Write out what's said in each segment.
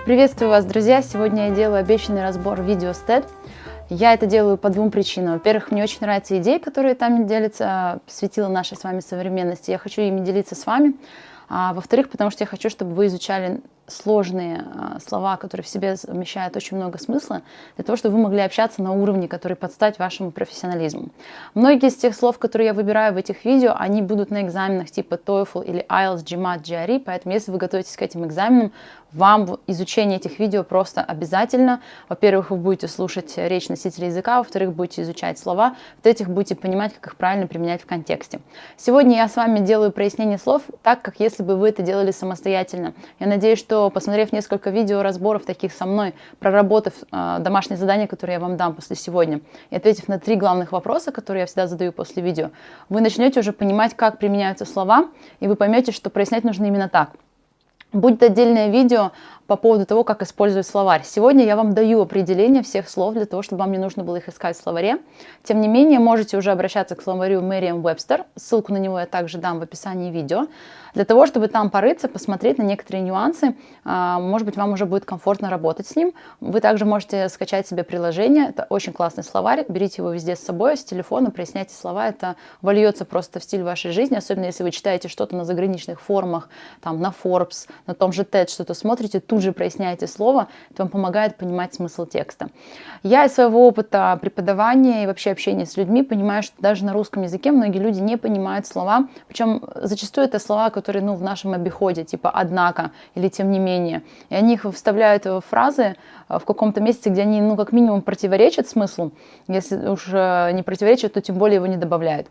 Приветствую вас, друзья! Сегодня я делаю обещанный разбор видео с TED. Я это делаю по двум причинам. Во-первых, мне очень нравятся идеи, которые там делятся, светило нашей с вами современности. Я хочу ими делиться с вами. Во-вторых, потому что я хочу, чтобы вы изучали сложные слова, которые в себе вмещают очень много смысла, для того, чтобы вы могли общаться на уровне, который подстать вашему профессионализму. Многие из тех слов, которые я выбираю в этих видео, они будут на экзаменах типа TOEFL или IELTS, GMAT, GRE, поэтому если вы готовитесь к этим экзаменам, вам изучение этих видео просто обязательно. Во-первых, вы будете слушать речь носителя языка, во-вторых, будете изучать слова, в-третьих, будете понимать, как их правильно применять в контексте. Сегодня я с вами делаю прояснение слов так, как если бы вы это делали самостоятельно. Я надеюсь, что, посмотрев несколько видео разборов таких со мной, проработав домашнее задание, которое я вам дам после сегодня, и ответив на 3 главных вопроса, которые я всегда задаю после видео, вы начнете уже понимать, как применяются слова, и вы поймете, что прояснять нужно именно так. Будет отдельное видео по поводу того, как использовать словарь. Сегодня я вам даю определение всех слов для того, чтобы вам не нужно было их искать в словаре. Тем не менее, можете уже обращаться к словарю Merriam-Webster. Ссылку на него я также дам в описании видео. Для того, чтобы там порыться, посмотреть на некоторые нюансы, может быть, вам уже будет комфортно работать с ним. Вы также можете скачать себе приложение. Это очень классный словарь. Берите его везде с собой, с телефона, проясняйте слова. Это вольется просто в стиль вашей жизни, особенно если вы читаете что-то на заграничных форумах, там, на Forbes, на том же TED что-то смотрите, тут же проясняете слово, это вам помогает понимать смысл текста. Я из своего опыта преподавания и вообще общения с людьми понимаю, что даже на русском языке многие люди не понимают слова, причем зачастую это слова, которые в нашем обиходе, типа «однако» или «тем не менее». И они их вставляют в фразы в каком-то месте, где они, как минимум, противоречат смыслу. Если уж не противоречат, то тем более его не добавляют.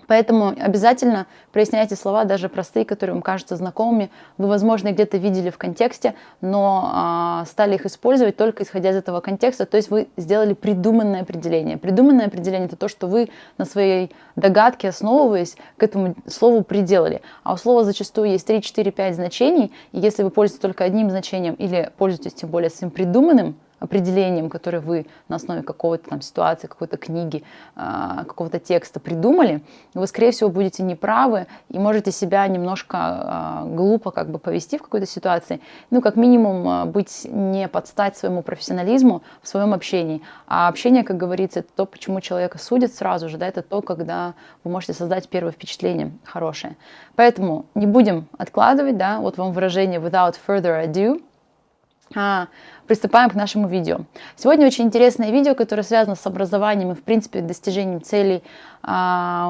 Поэтому обязательно проясняйте слова, даже простые, которые вам кажутся знакомыми. Вы, возможно, где-то видели в контексте, но стали их использовать только исходя из этого контекста. То есть вы сделали придуманное определение. Придуманное определение – это то, что вы на своей догадке, основываясь, к этому слову приделали. А у слова зачастую есть 3, 4, 5 значений. И если вы пользуетесь только одним значением или пользуетесь тем более своим придуманным определением, которое вы на основе какой-то там ситуации, какой-то книги, какого-то текста придумали, вы, скорее всего, будете неправы и можете себя немножко глупо повести в какой-то ситуации. Как минимум, быть не подстать своему профессионализму в своем общении. А общение, как говорится, это то, почему человека судят сразу же, да, это то, когда вы можете создать первое впечатление хорошее. Поэтому не будем откладывать, да, вот вам выражение without further ado. Приступаем к нашему видео. Сегодня очень интересное видео, которое связано с образованием и, в принципе, достижением целей,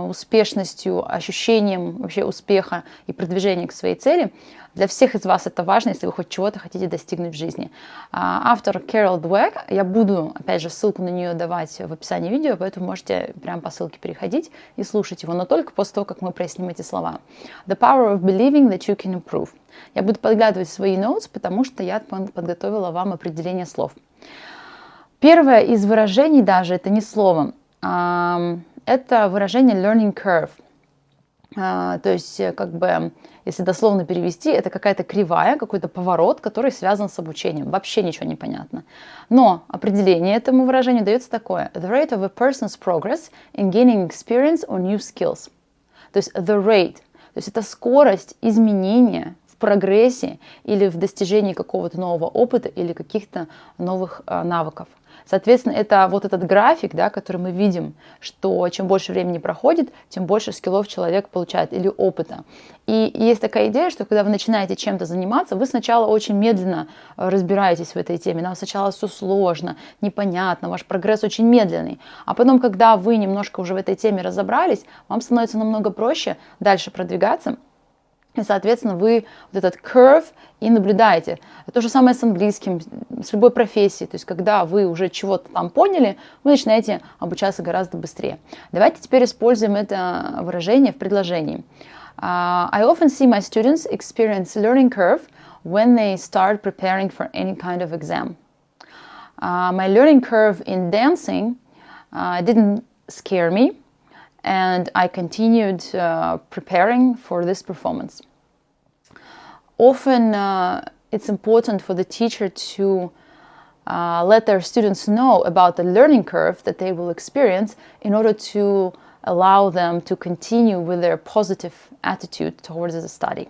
успешностью, ощущением вообще успеха и продвижения к своей цели. Для всех из вас это важно, если вы хоть чего-то хотите достигнуть в жизни. Автор Dweck, я буду, опять же, ссылку на нее давать в описании видео, поэтому можете прямо по ссылке переходить и слушать его, но только после того, как мы проясним эти слова. The power of believing that you can improve. Я буду подглядывать свои notes, потому что я подготовила вам определение слов. Первое из выражений даже, это не слово, это выражение learning curve. То есть, если дословно перевести, это какая-то кривая, какой-то поворот, который связан с обучением. Вообще ничего не понятно. Но определение этому выражению дается такое. The rate of a person's progress in gaining experience or new skills. То есть the rate, то есть это скорость изменения в прогрессе или в достижении какого-то нового опыта или каких-то новых навыков. Соответственно, это вот этот график, да, который мы видим, что чем больше времени проходит, тем больше скиллов человек получает или опыта. И есть такая идея, что когда вы начинаете чем-то заниматься, вы сначала очень медленно разбираетесь в этой теме. Нам сначала все сложно, непонятно, ваш прогресс очень медленный. А потом, когда вы немножко уже в этой теме разобрались, вам становится намного проще дальше продвигаться. И, соответственно, вы вот этот curve и наблюдаете. То же самое с английским, с любой профессией. То есть, когда вы уже чего-то там поняли, вы начинаете обучаться гораздо быстрее. Давайте теперь используем это выражение в предложении. I often see my students experience learning curve when they start preparing for any kind of exam. My learning curve in dancing didn't scare me. And I continued preparing for this performance. Often it's important for the teacher to let their students know about the learning curve that they will experience in order to allow them to continue with their positive attitude towards the study.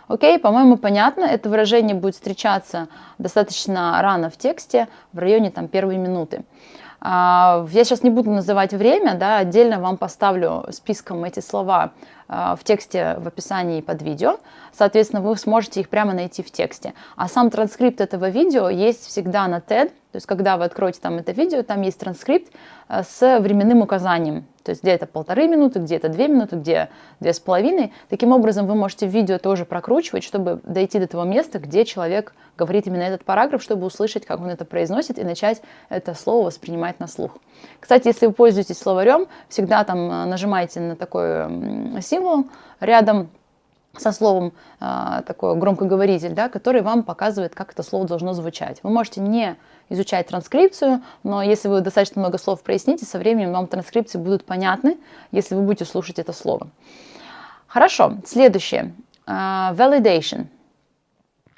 Окей, по-моему, понятно. Это выражение будет встречаться достаточно рано в тексте, в районе там, первой минуты. Я сейчас не буду называть время, да, отдельно вам поставлю списком эти слова в тексте, в описании под видео. Соответственно, вы сможете их прямо найти в тексте. А сам транскрипт этого видео есть всегда на TED. То есть, когда вы откроете там это видео, там есть транскрипт с временным указанием. То есть, где это 1,5 минуты, где это 2 минуты, где 2,5. Таким образом, вы можете в видео тоже прокручивать, чтобы дойти до того места, где человек говорит именно этот параграф, чтобы услышать, как он это произносит, и начать это слово воспринимать на слух. Кстати, если вы пользуетесь словарем, всегда там нажимаете на такой символ рядом со словом, такой громкоговоритель, да, который вам показывает, как это слово должно звучать. Вы можете не изучать транскрипцию, но если вы достаточно много слов проясните, со временем вам транскрипции будут понятны, если вы будете слушать это слово. Хорошо, следующее. Validation.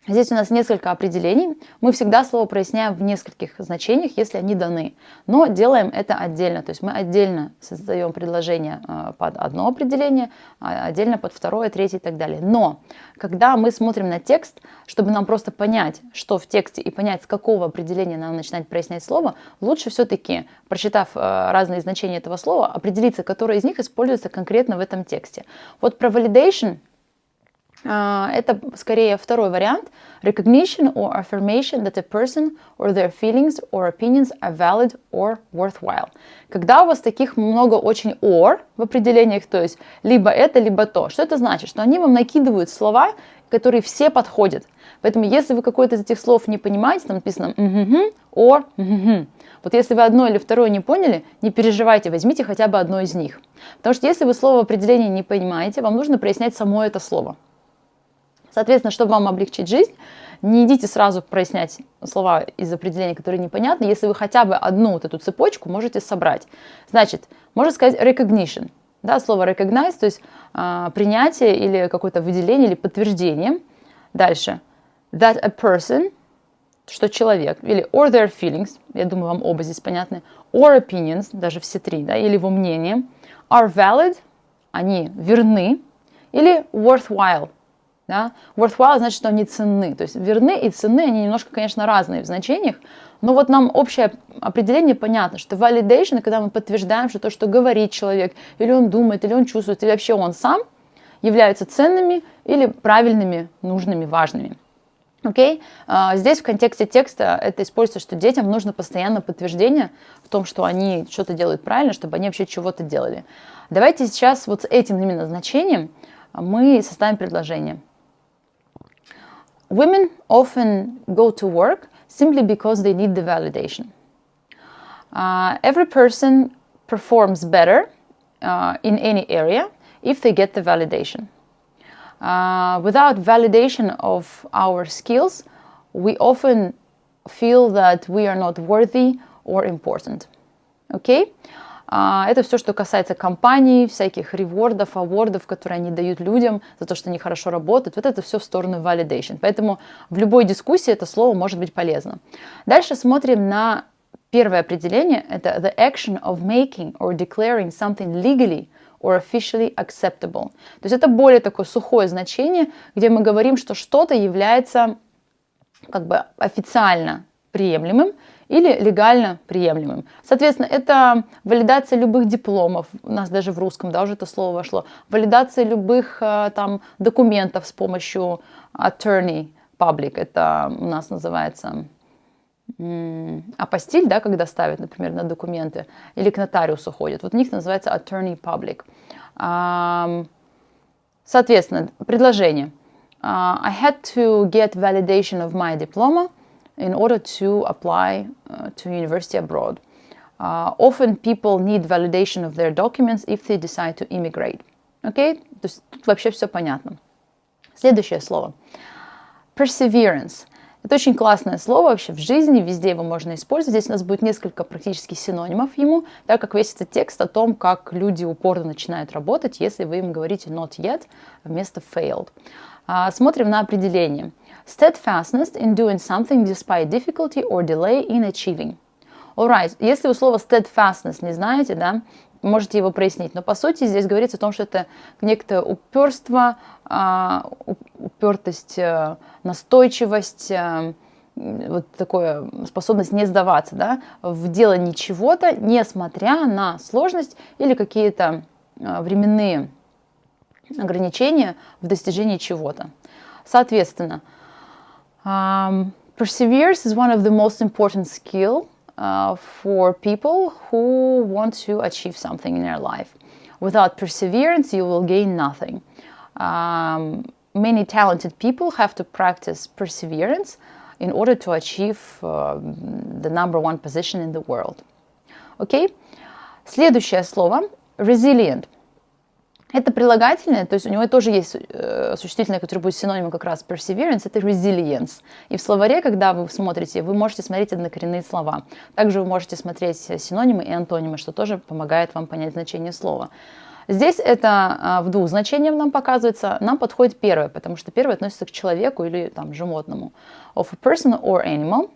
Здесь у нас несколько определений. Мы всегда слово проясняем в нескольких значениях, если они даны. Но делаем это отдельно. То есть мы отдельно создаем предложение под одно определение, отдельно под второе, третье и так далее. Но когда мы смотрим на текст, чтобы нам просто понять, что в тексте, и понять, с какого определения нам начинать прояснять слово, лучше все-таки, прочитав разные значения этого слова, определиться, которое из них используется конкретно в этом тексте. Вот про validation это скорее второй вариант. Recognition or affirmation that a person or their feelings or opinions are valid or worthwhile. Когда у вас таких много очень or в определениях, то есть либо это, либо то. Что это значит? Что они вам накидывают слова, которые все подходят. Поэтому если вы какое-то из этих слов не понимаете, там написано or Вот если вы одно или второе не поняли, не переживайте, возьмите хотя бы одно из них. Потому что если вы слово в определении не понимаете, вам нужно прояснять само это слово. Соответственно, чтобы вам облегчить жизнь, не идите сразу прояснять слова из определений, которые непонятны, если вы хотя бы одну вот эту цепочку можете собрать. Значит, можно сказать recognition. Да, слово recognize, то есть принятие или какое-то выделение или подтверждение. Дальше. That a person, что человек, или or their feelings, я думаю, вам оба здесь понятны, or opinions, даже все три, да, или его мнение, are valid, они верны, или worthwhile. Да? Worthwhile значит, что они ценны. То есть верны и ценны, они немножко, конечно, разные в значениях, но вот нам общее определение понятно, что validation, когда мы подтверждаем, что то, что говорит человек, или он думает, или он чувствует, или вообще он сам, являются ценными или правильными, нужными, важными. Окей? Здесь в контексте текста это используется, что детям нужно постоянно подтверждение в том, что они что-то делают правильно, чтобы они вообще чего-то делали. Давайте сейчас вот с этим именно значением мы составим предложение. Women often go to work simply because they need the validation. Every person performs better in any area if they get the validation. Without validation of our skills, we often feel that we are not worthy or important. Okay? Это все, что касается компаний, всяких ревордов, авордов, которые они дают людям за то, что они хорошо работают. Вот это все в сторону validation. Поэтому в любой дискуссии это слово может быть полезно. Дальше смотрим на первое определение. Это the action of making or declaring something legally or officially acceptable. То есть это более такое сухое значение, где мы говорим, что что-то является как бы официально приемлемым или легально приемлемым. Соответственно, это валидация любых дипломов, у нас даже в русском, да, уже это слово вошло, валидация любых там документов с помощью attorney public, это у нас называется апостиль, да, когда ставят, например, на документы, или к нотариусу ходят, вот у них называется attorney public. Соответственно, предложение. I had to get validation of my diploma in order to apply to university abroad. Often people need validation of their documents if they decide to immigrate. Окей? То есть тут вообще все понятно. Следующее слово. Perseverance. Это очень классное слово вообще в жизни, везде его можно использовать. Здесь у нас будет несколько практически синонимов ему, так как весь этот текст о том, как люди упорно начинают работать, если вы им говорите not yet вместо failed. Смотрим на определение. Steadfastness in doing something despite difficulty or delay in achieving. Alright, если вы слово steadfastness не знаете, да, можете его прояснить. Но по сути здесь говорится о том, что это некое упорство, упертость, настойчивость, вот такая способность не сдаваться, да, в делании чего-то, несмотря на сложность или какие-то временные ограничения в достижении чего-то. Соответственно, perseverance is one of the most important skill for people who want to achieve something in their life. Without perseverance, you will gain nothing. Many talented people have to practice perseverance in order to achieve the number one position in the world. Окей? Следующее слово resilient. Это прилагательное, то есть у него тоже есть существительное, которое будет синонимом как раз perseverance, это resilience. И в словаре, когда вы смотрите, вы можете смотреть однокоренные слова. Также вы можете смотреть синонимы и антонимы, что тоже помогает вам понять значение слова. Здесь это в двух значениях нам показывается. Нам подходит первое, потому что первое относится к человеку или там, животному. Of a person or animal,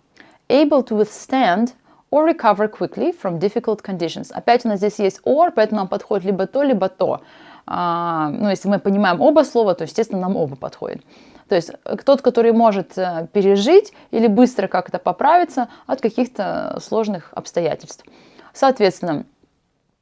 able to withstand or recover quickly from difficult conditions. Опять у нас здесь есть or, поэтому нам подходит либо то, либо то. Ну, если мы понимаем оба слова, то, естественно, нам оба подходят. То есть тот, который может пережить или быстро как-то поправиться от каких-то сложных обстоятельств. Соответственно,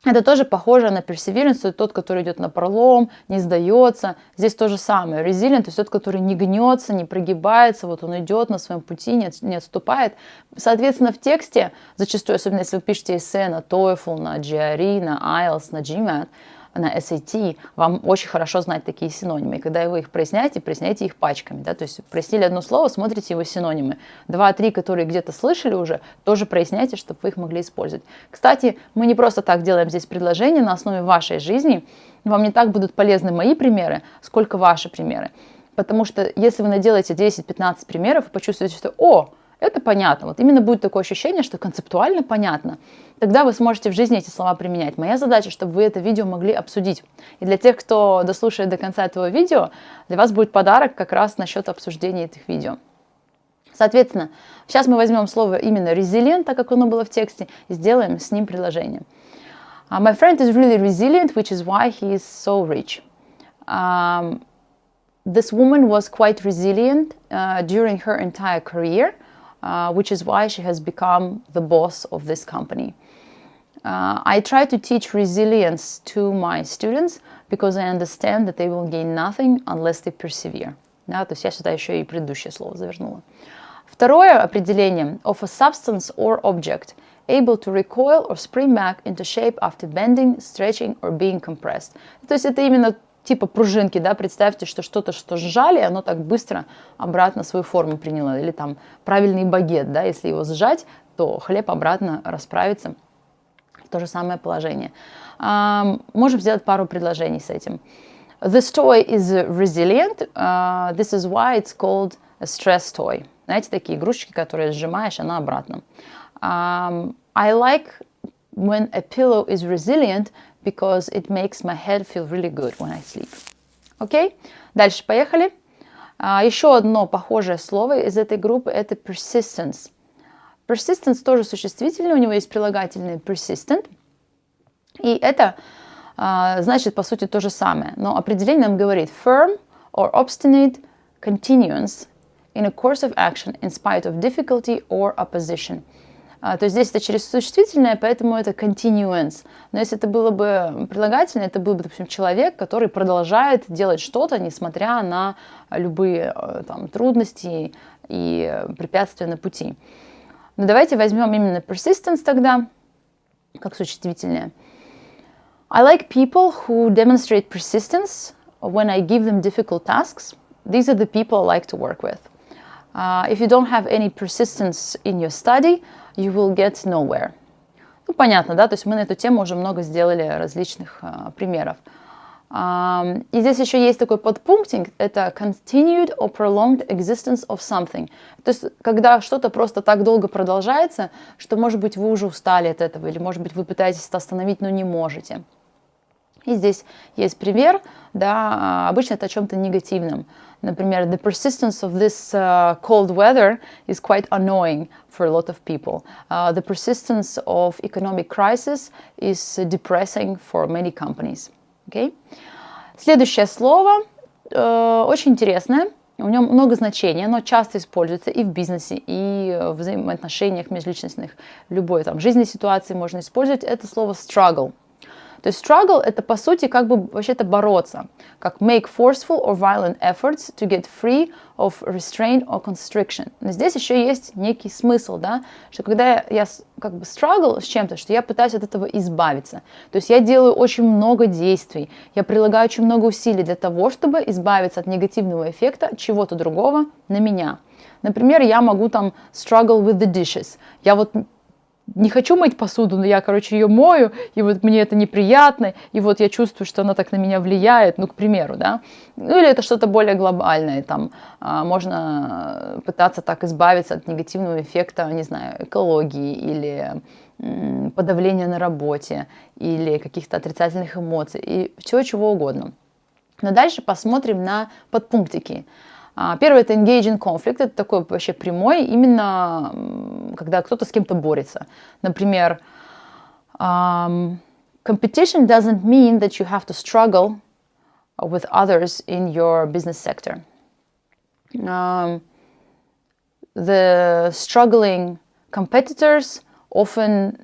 это тоже похоже на perseverance, тот, который идет на пролом, не сдается. Здесь то же самое. Resilient, то есть тот, который не гнется, не прогибается, вот он идет на своем пути, не отступает. Соответственно, в тексте, зачастую, особенно если вы пишете эссе на TOEFL, на GRE, на IELTS, на GMAT, на SAT, вам очень хорошо знать такие синонимы. И когда вы их проясняете их пачками. Да? То есть прояснили одно слово, смотрите его синонимы. 2-3, которые где-то слышали уже, тоже проясняйте, чтобы вы их могли использовать. Кстати, мы не просто так делаем здесь предложения на основе вашей жизни. Вам не так будут полезны мои примеры, сколько ваши примеры. Потому что если вы наделаете 10-15 примеров, вы почувствуете, что это понятно. Вот именно будет такое ощущение, что концептуально понятно. Тогда вы сможете в жизни эти слова применять. Моя задача, чтобы вы это видео могли обсудить. И для тех, кто дослушает до конца этого видео, для вас будет подарок как раз насчет обсуждения этих видео. Соответственно, сейчас мы возьмем слово именно resilient, так как оно было в тексте, и сделаем с ним предложение. My friend is really resilient, which is why he is so rich. This woman was quite resilient during her entire career, which is why she has become the boss of this company. I try to teach resilience to my students because I understand that they will gain nothing unless they persevere. Да, то есть я сюда еще и предыдущее слово завернула. Второе определение of a substance or object able to recoil or spring back into shape after bending, stretching or being compressed. То есть это именно типа пружинки, да, представьте, что что-то, что сжали, оно так быстро обратно свою форму приняло. Или там правильный багет, да, если его сжать, то хлеб обратно расправится в то же самое положение. Можем сделать пару предложений с этим. This toy is resilient. This is why it's called a stress toy. Знаете, такие игрушечки, которые сжимаешь, она обратно. I like when a pillow is resilient because it makes my head feel really good when I sleep. Окей? Дальше поехали. Еще одно похожее слово из этой группы – это persistence. Persistence тоже существительное, у него есть прилагательное persistent. И это значит, по сути, то же самое. Но определение нам говорит firm or obstinate continuance in a course of action in spite of difficulty or opposition. То есть здесь это через существительное, поэтому это continuance. Но если это было бы прилагательное, это был бы, допустим, человек, который продолжает делать что-то, несмотря на любые там, трудности и препятствия на пути. Но давайте возьмем именно persistence тогда, как существительное. I like people who demonstrate persistence when I give them difficult tasks. These are the people I like to work with. If you don't have any persistence in your study, you will get nowhere. Ну, понятно, да? То есть мы на эту тему уже много сделали различных примеров. И здесь еще есть такой подпунктик, это continued or prolonged existence of something. То есть когда что-то просто так долго продолжается, что, может быть, вы уже устали от этого, или, может быть, вы пытаетесь это остановить, но не можете. И здесь есть пример, да, обычно это о чем-то негативном. Например, the persistence of this cold weather is quite annoying for a lot of people. The persistence of economic crisis is depressing for many companies. Okay? Следующее слово очень интересное. У него много значений, оно часто используется и в бизнесе, и в взаимоотношениях межличностных. В любой там жизненной ситуации можно использовать это слово struggle. То есть struggle — это, по сути, как бы вообще-то бороться, как make forceful or violent efforts to get free of restraint or constriction. Но здесь еще есть некий смысл, да, что когда я как бы struggle с чем-то, что я пытаюсь от этого избавиться. То есть я делаю очень много действий, я прилагаю очень много усилий для того, чтобы избавиться от негативного эффекта чего-то другого на меня. Например, я могу там struggle with the dishes. Я вот не хочу мыть посуду, но я, короче, ее мою, и вот мне это неприятно, и вот я чувствую, что она так на меня влияет, ну, к примеру, да. Ну, или это что-то более глобальное, там, можно пытаться так избавиться от негативного эффекта, не знаю, экологии, или подавления на работе, или каких-то отрицательных эмоций, и всего чего угодно. Но дальше посмотрим на подпунктики. Первый — это engage in conflict, это такой вообще прямой, именно когда кто-то с кем-то борется. Например, competition doesn't mean that you have to struggle with others in your business sector. The struggling competitors often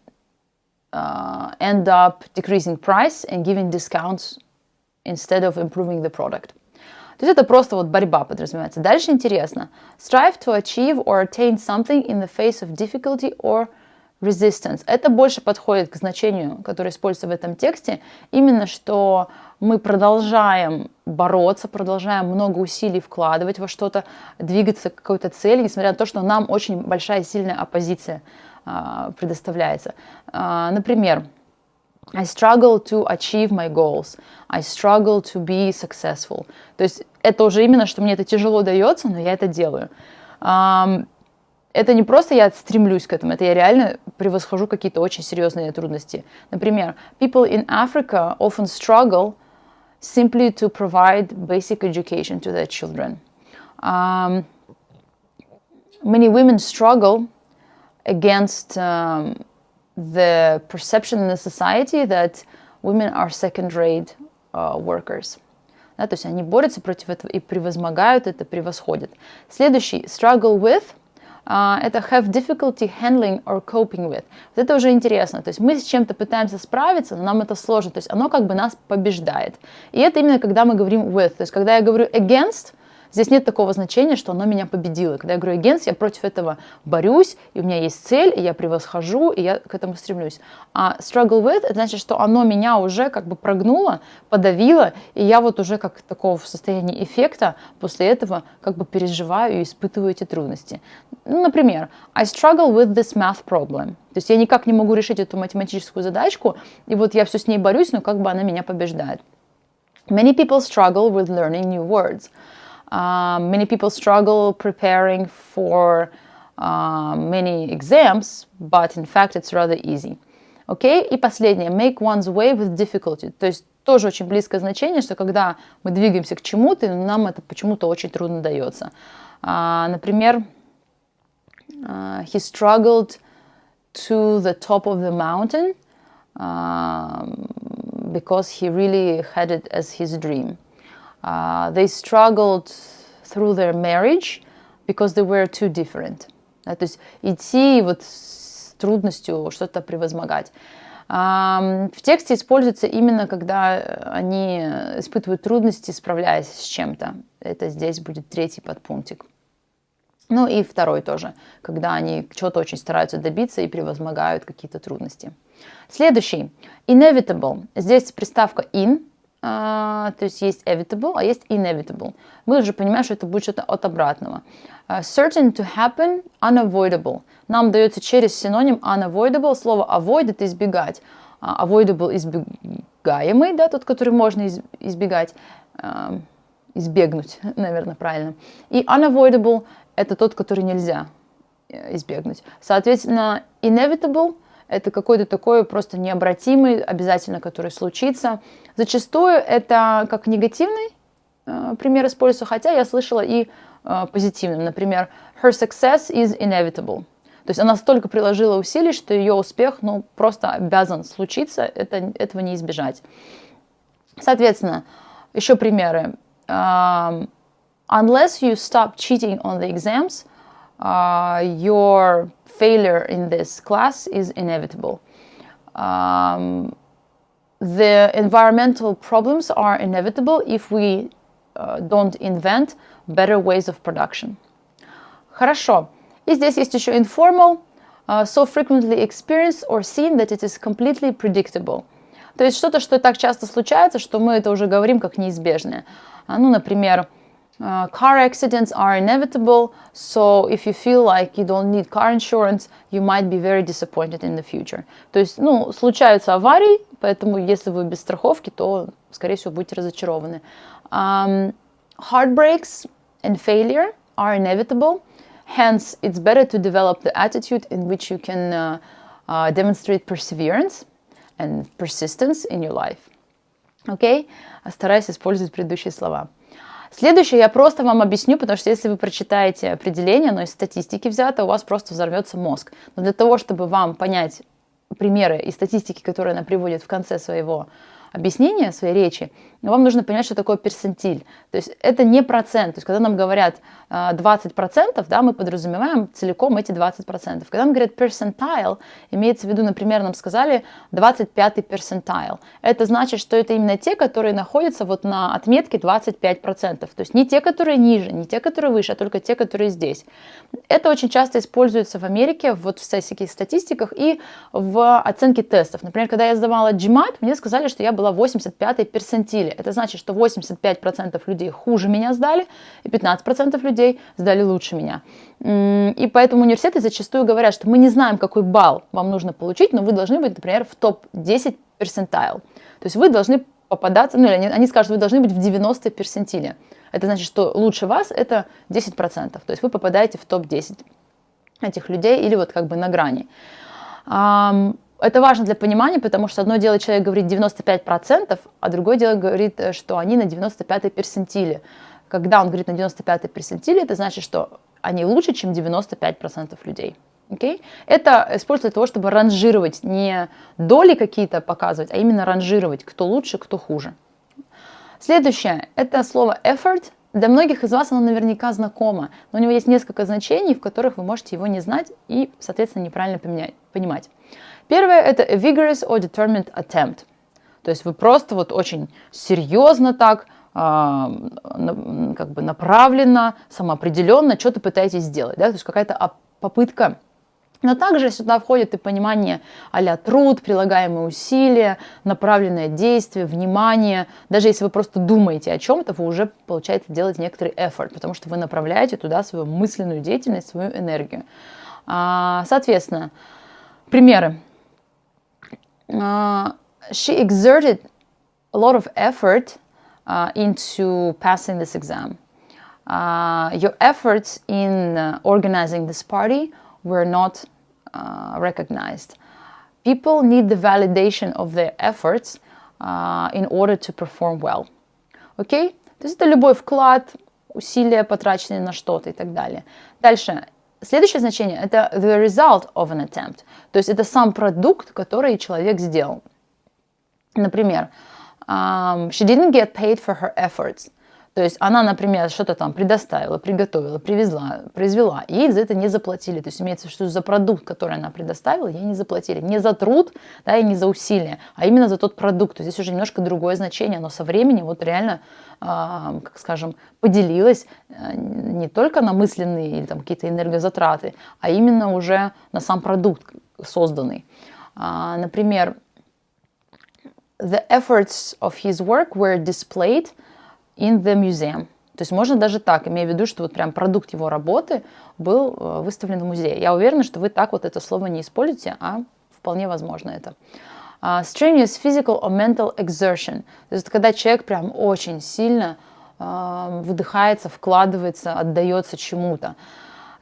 end up decreasing price and giving discounts instead of improving the product. То есть это просто вот борьба подразумевается. Дальше интересно. Strive to achieve or attain something in the face of difficulty or resistance. Это больше подходит к значению, которое используется в этом тексте. Именно что мы продолжаем бороться, продолжаем много усилий вкладывать во что-то, двигаться к какой-то цели, несмотря на то, что нам очень большая и сильная оппозиция предоставляется. Например, I struggle to achieve my goals. I struggle to be successful. То есть это уже именно, что мне это тяжело дается, но я это делаю. Это не просто я стремлюсь к этому, это я реально превосхожу какие-то очень серьезные трудности. Например, people in Africa often struggle simply to provide basic education to their children. Many women struggle against the perception in the society that women are second-rate workers. Да, то есть они борются против этого и превозмогают это, превосходят. Следующий, struggle with, это have difficulty handling or coping with. Вот это уже интересно. То есть мы с чем-то пытаемся справиться, но нам это сложно. То есть оно как бы нас побеждает. И это именно когда мы говорим with. То есть когда я говорю against, здесь нет такого значения, что оно меня победило. Когда я говорю against, я против этого борюсь, и у меня есть цель, и я превосхожу, и я к этому стремлюсь. А struggle with, это значит, что оно меня уже как бы прогнуло, подавило, и я вот уже как такого в состоянии эффекта после этого как бы переживаю и испытываю эти трудности. Ну, например, I struggle with this math problem. То есть я никак не могу решить эту математическую задачку, и вот я все с ней борюсь, но как бы она меня побеждает. Many people struggle with learning new words. Many people struggle preparing for many exams, but in fact it's rather easy. Okay? И последнее, make one's way with difficulty. То есть тоже очень близкое значение, что когда мы двигаемся к чему-то, нам это почему-то очень трудно дается. Например, he struggled to the top of the mountain because he really had it as his dream. They struggled through their marriage because they were too different. То есть идти вот с трудностью что-то превозмогать. В тексте используется именно, когда они испытывают трудности, справляясь с чем-то. Это здесь будет третий подпунктик. Ну и второй тоже, когда они чего-то очень стараются добиться и превозмогают какие-то трудности. Следующий. Inevitable. Здесь приставка in. То есть есть evitable, а есть inevitable. Мы уже понимаем, что это будет что-то от обратного. Certain to happen, unavoidable. Нам дается через синоним unavoidable. Слово avoid — это избегать. Avoidable — избегаемый, да, тот, который можно избегать. Избегнуть, наверное, правильно. И unavoidable — это тот, который нельзя избегнуть. Соответственно, inevitable — это какой-то такой просто необратимый, обязательно, который случится. Зачастую это как негативный пример используется, хотя я слышала и позитивным. Например, her success is inevitable. То есть она столько приложила усилий, что ее успех, ну, просто обязан случиться, этого не избежать. Соответственно, еще примеры. Unless you stop cheating on the exams, your failure in this class is inevitable. The environmental problems are inevitable if we don't invent better ways of production. Хорошо. И здесь есть еще informal, so frequently experienced or seen that it is completely predictable. То есть что-то, что так часто случается, что мы это уже говорим как неизбежное. Ну, например, car accidents are inevitable, so if you feel like you don't need car insurance, you might be very disappointed in the future. То есть, ну, случаются аварии, поэтому если вы без страховки, то, скорее всего, будете разочарованы. Heartbreaks and failure are inevitable. Hence, it's better to develop the attitude in which you can demonstrate perseverance and persistence in your life. Окей? Стараюсь использовать предыдущие слова. Следующее я просто вам объясню, потому что если вы прочитаете определение, оно из статистики взято, у вас просто взорвется мозг. Но для того, чтобы вам понять примеры и статистики, которые она приводит в конце своего объяснения, своей речи, вам нужно понять, что такое персентиль. То есть это не процент. То есть когда нам говорят 20%, да, мы подразумеваем целиком эти 20%. Когда нам говорят percentile, имеется в виду, например, нам сказали 25-й percentile. Это значит, что это именно те, которые находятся вот на отметке 25%. То есть не те, которые ниже, не те, которые выше, а только те, которые здесь. Это очень часто используется в Америке, вот в всяких статистиках и в оценке тестов. Например, когда я сдавала GMAT, мне сказали, что я была в 85-й персентиле. Это значит, что 85% людей хуже меня сдали, и 15% людей сдали лучше меня. И поэтому университеты зачастую говорят, что мы не знаем, какой балл вам нужно получить, но вы должны быть, например, в топ-10 персентайл. То есть вы должны попадаться, ну, или они скажут, вы должны быть в 90-й персентиле. Это значит, что лучше вас это 10%. То есть вы попадаете в топ-10 этих людей или вот как бы на грани. Это важно для понимания, потому что одно дело человек говорит 95%, а другое дело говорит, что они на 95-й персентиле. Когда он говорит на 95-й персентиле, это значит, что они лучше, чем 95% людей. Okay? Это используется для того, чтобы ранжировать, не доли какие-то показывать, а именно ранжировать, кто лучше, кто хуже. Следующее – это слово effort. Для многих из вас оно наверняка знакомо, но у него есть несколько значений, в которых вы можете его не знать и, соответственно, неправильно понимать. Первое – это a vigorous or determined attempt. То есть вы просто вот очень серьезно так, как бы направленно, самоопределенно что-то пытаетесь сделать. Да? То есть какая-то попытка. Но также сюда входит и понимание а-ля труд, прилагаемые усилия, направленное действие, внимание. Даже если вы просто думаете о чем-то, вы уже, получается, делаете некоторый effort, потому что вы направляете туда свою мысленную деятельность, свою энергию. Соответственно, примеры. She exerted a lot of effort into passing this exam. Your efforts in organizing this party were not recognized. People need the validation of their efforts in order to perform well. Окей? То есть это любой вклад, усилия, потраченные на что-то и так далее. Дальше. Следующее значение – это the result of an attempt. То есть это сам продукт, который человек сделал. Например, she didn't get paid for her efforts. То есть она, например, что-то там предоставила, приготовила, произвела, и ей за это не заплатили. То есть имеется в виду, что за продукт, который она предоставила, ей не заплатили. Не за труд, да, и не за усилия, а именно за тот продукт. То есть здесь уже немножко другое значение, но со временем вот реально, как скажем, поделилась не только на мысленные или там какие-то энергозатраты, а именно уже на сам продукт созданный. Например, the efforts of his work were displayed in the museum. То есть можно даже так, имея в виду, что вот прям продукт его работы был выставлен в музее. Я уверена, что вы так вот это слово не используете, а вполне возможно это. Strenuous physical or mental exertion. То есть когда человек прям очень сильно выдыхается, вкладывается, отдается чему-то.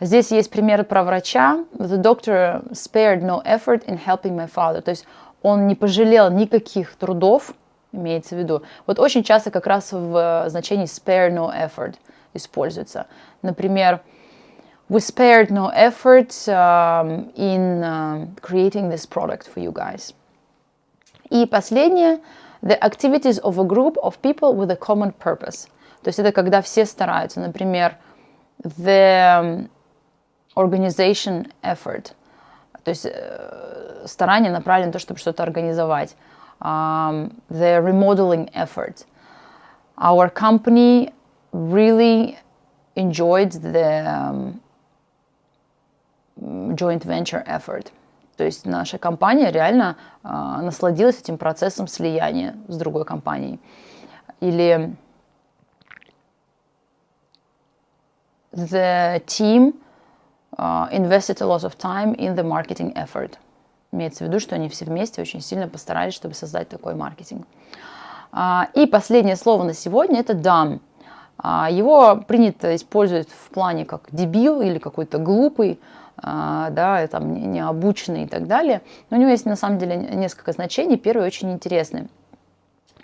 Здесь есть пример про врача. The doctor spared no effort in helping my father. То есть он не пожалел никаких трудов, имеется в виду. Вот очень часто как раз в значении spare no effort используется. Например, we spared no effort in creating this product for you guys. И последнее. The activities of a group of people with a common purpose. То есть это когда все стараются. Например, the organization effort. То есть старание направлено на то, чтобы что-то организовать. The remodeling effort. Our company really enjoyed the joint venture effort. То есть наша компания реально насладилась этим процессом слияния с другой компанией. Или the team invested a lot of time in the marketing effort. Имеется в виду, что они все вместе очень сильно постарались, чтобы создать такой маркетинг. И последнее слово на сегодня – это dumb. Его принято использовать в плане как дебил или какой-то глупый, да, там, необученный и так далее. Но у него есть на самом деле несколько значений. Первый очень интересный.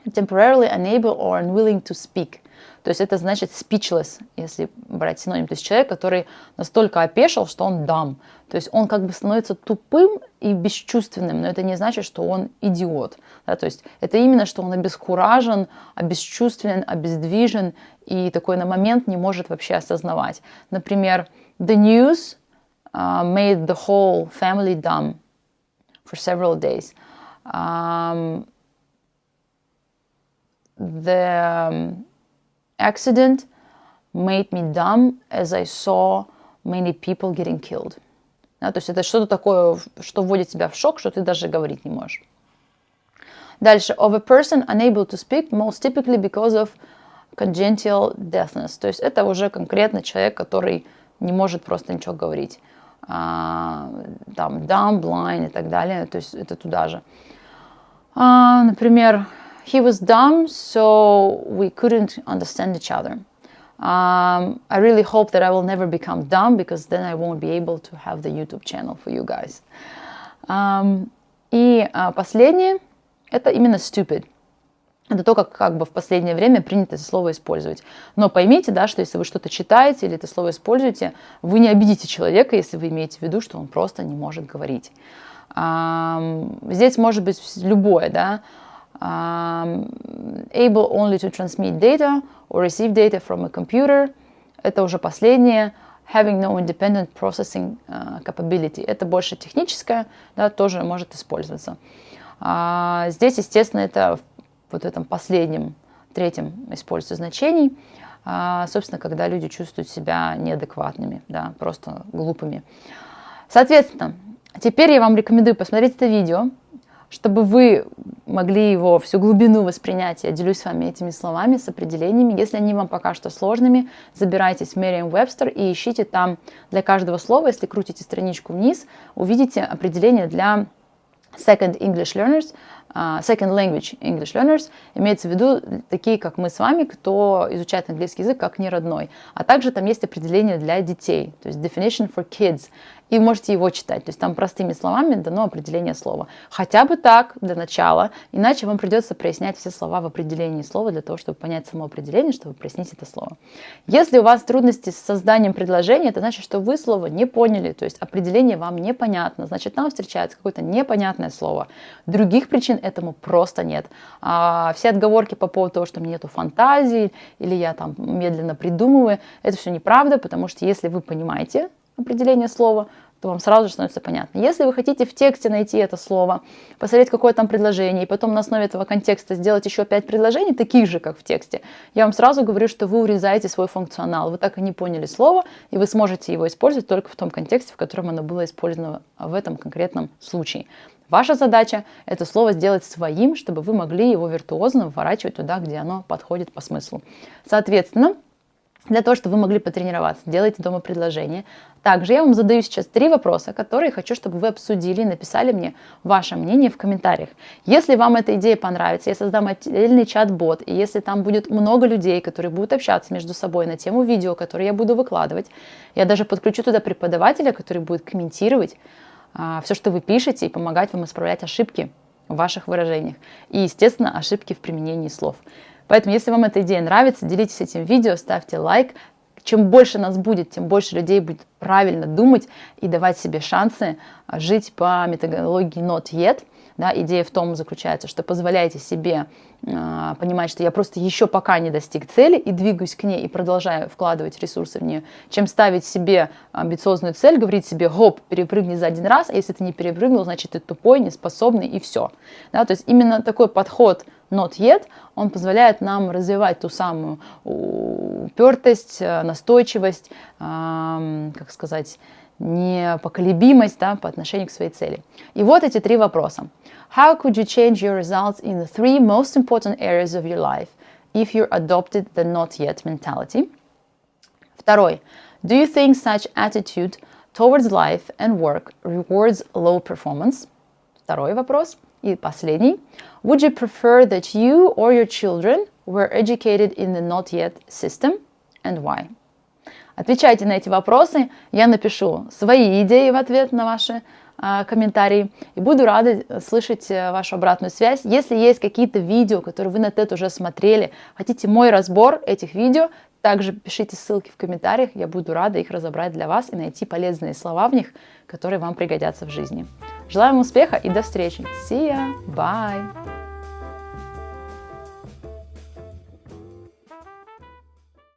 Temporarily unable or unwilling to speak. То есть это значит speechless, если брать синоним. То есть человек, который настолько опешил, что он dumb. То есть он как бы становится тупым и бесчувственным, но это не значит, что он идиот. Да? То есть это именно, что он обескуражен, обесчувствен, обездвижен и такой на момент не может вообще осознавать. Например, the news made the whole family dumb for several days. The accident made me dumb as I saw many people getting killed. Да, то есть это что-то такое, что вводит тебя в шок, что ты даже говорить не можешь. Дальше. Of a person unable to speak, most typically because of congenital deafness. То есть это уже конкретно человек, который не может просто ничего говорить. Там dumb, blind и так далее. То есть это туда же. Например, he was dumb, so we couldn't understand each other. I really hope that I will never become dumb, because then I won't be able to have the YouTube channel for you guys. И последнее, это именно stupid. Это то, как бы в последнее время принято это слово использовать. Но поймите, да, что если вы что-то читаете или это слово используете, вы не обидите человека, если вы имеете в виду, что он просто не может говорить. Здесь может быть любое, да. Able only to transmit data or receive data from a computer. Это уже последнее. Having no independent processing capability. Это больше техническое, да, тоже может использоваться. Здесь, естественно, это вот в этом последнем, третьем используется значений. Собственно, когда люди чувствуют себя неадекватными, да, просто глупыми. Соответственно, теперь я вам рекомендую посмотреть это видео, чтобы вы могли его всю глубину воспринять. Я делюсь с вами этими словами, с определениями. Если они вам пока что сложными, забирайтесь в Merriam-Webster и ищите там для каждого слова. Если крутите страничку вниз, увидите определение для Second Language English Learners. Имеется в виду такие, как мы с вами, кто изучает английский язык как неродной. А также там есть определение для детей, то есть definition for kids. И вы можете его читать. То есть там простыми словами дано определение слова. Хотя бы так, для начала. Иначе вам придется прояснять все слова в определении слова для того, чтобы понять само определение, чтобы прояснить это слово. Если у вас трудности с созданием предложения, это значит, что вы слово не поняли. То есть определение вам непонятно. Значит, там встречается какое-то непонятное слово. Других причин этому просто нет. Все отговорки по поводу того, что мне нету фантазии, или я там медленно придумываю, это все неправда, потому что если вы понимаете определение слова, то вам сразу же становится понятно. Если вы хотите в тексте найти это слово, посмотреть, какое там предложение, и потом на основе этого контекста сделать еще 5 предложений, таких же, как в тексте, я вам сразу говорю, что вы урезаете свой функционал. Вы так и не поняли слово, и вы сможете его использовать только в том контексте, в котором оно было использовано в этом конкретном случае. Ваша задача – это слово сделать своим, чтобы вы могли его виртуозно вворачивать туда, где оно подходит по смыслу. Соответственно, для того, чтобы вы могли потренироваться. Делайте дома предложения. Также я вам задаю сейчас 3 вопроса, которые хочу, чтобы вы обсудили и написали мне ваше мнение в комментариях. Если вам эта идея понравится, я создам отдельный чат-бот, и если там будет много людей, которые будут общаться между собой на тему видео, которые я буду выкладывать, я даже подключу туда преподавателя, который будет комментировать все, что вы пишете, и помогать вам исправлять ошибки в ваших выражениях. И, естественно, ошибки в применении слов. Поэтому, если вам эта идея нравится, делитесь этим видео, ставьте лайк. Чем больше нас будет, тем больше людей будет правильно думать и давать себе шансы жить по методологии not yet. Да, идея в том заключается, что позволяете себе понимать, что я просто еще пока не достиг цели и двигаюсь к ней и продолжаю вкладывать ресурсы в нее, чем ставить себе амбициозную цель, говорить себе, хоп, перепрыгни за один раз, а если ты не перепрыгнул, значит ты тупой, неспособный и все. Да, то есть именно такой подход not yet, он позволяет нам развивать ту самую упертость, настойчивость, как сказать, непоколебимость, да, по отношению к своей цели. И вот эти 3 вопроса. How could you change your results in the 3 most important areas of your life if you adopted the not yet mentality? Второй. Do you think such attitude towards life and work rewards low performance? Второй вопрос. И последний. Would you prefer that you or your children were educated in the not yet system and why? Отвечайте на эти вопросы, я напишу свои идеи в ответ на ваши комментарии и буду рада слышать вашу обратную связь. Если есть какие-то видео, которые вы на TED уже смотрели, хотите мой разбор этих видео, также пишите ссылки в комментариях, я буду рада их разобрать для вас и найти полезные слова в них, которые вам пригодятся в жизни. Желаю вам успеха и до встречи. See ya! Bye!